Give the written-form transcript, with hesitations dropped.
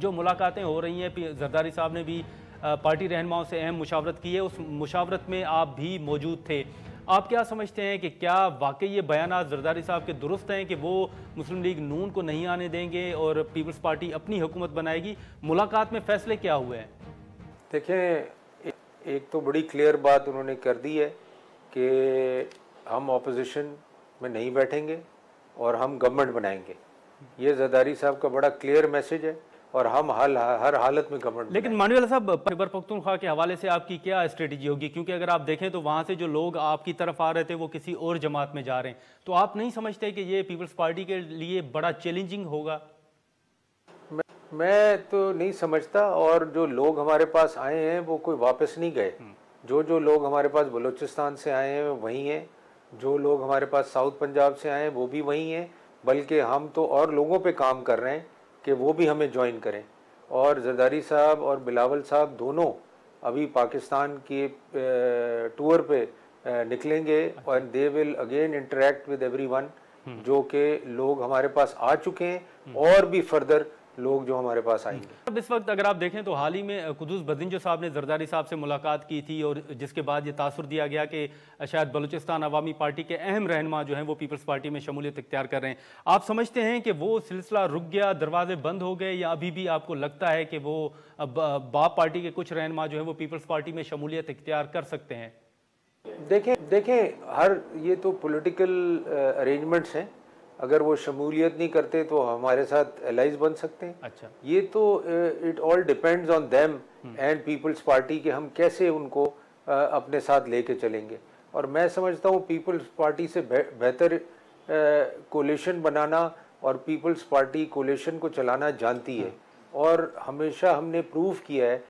जो मुलाकातें हो रही हैं, जरदारी साहब ने भी पार्टी रहनुमाओं से अहम मुशावरत की है, उस मुशावरत में आप भी मौजूद थे। आप क्या समझते हैं कि क्या वाकई ये बयान जरदारी साहब के दुरुस्त हैं कि वो मुस्लिम लीग नून को नहीं आने देंगे और पीपल्स पार्टी अपनी हुकूमत बनाएगी? मुलाकात में फैसले क्या हुए हैं? देखें, एक तो बड़ी क्लियर बात उन्होंने कर दी है कि हम ऑपोजिशन में नहीं बैठेंगे और हम गवर्नमेंट बनाएंगे। ये जरदारी साहब का बड़ा क्लियर मैसेज है और हम हर हालत में गवर्नमेंट। लेकिन मानवेल साहब, खैबर पख्तूनख्वा के हवाले से आपकी क्या स्ट्रेटजी होगी? क्योंकि अगर आप देखें तो वहाँ से जो लोग आपकी तरफ आ रहे थे वो किसी और जमात में जा रहे हैं, तो आप नहीं समझते कि ये पीपल्स पार्टी के लिए बड़ा चैलेंजिंग होगा? मैं तो नहीं समझता, और जो लोग हमारे पास आए हैं वो कोई वापस नहीं गए। जो लोग हमारे पास बलूचिस्तान से आए हैं वहीं हैं, जो लोग हमारे पास साउथ पंजाब से आए हैं वो भी वहीं हैं, बल्कि हम तो और लोगों पे काम कर रहे हैं कि वो भी हमें ज्वाइन करें। और जरदारी साहब और बिलावल साहब दोनों अभी पाकिस्तान के टूर पे निकलेंगे और they will again interact with everyone, जो कि लोग हमारे पास आ चुके हैं और भी फर्दर लोग जो हमारे पास आएंगे। अब इस वक्त अगर आप देखें तो हाल ही में कुदूस बदिंजो साहब ने जरदारी साहब से मुलाकात की थी और जिसके बाद ये तासुर दिया गया कि शायद बलूचिस्तान अवामी पार्टी के अहम रहनुमा जो हैं वो पीपल्स पार्टी में शमूलियत इख्तियार कर रहे हैं। आप समझते हैं कि वो सिलसिला रुक गया, दरवाजे बंद हो गए, या अभी भी आपको लगता है कि वो बाप पार्टी के कुछ रहनुमा जो हैं वो पीपल्स पार्टी में शमूलियत इख्तियार कर सकते हैं? देखें, ये तो पॉलिटिकल अरेंजमेंट्स हैं। अगर वो शमूलियत नहीं करते तो हमारे साथ एलाइज बन सकते हैं। अच्छा, ये तो it all depends on them and Peoples Party कि हम कैसे उनको अपने साथ लेके चलेंगे। और मैं समझता हूँ पीपल्स पार्टी से बेहतर कोलिशन बनाना, और पीपल्स पार्टी कोलिशन को चलाना जानती है, और हमेशा हमने प्रूव किया है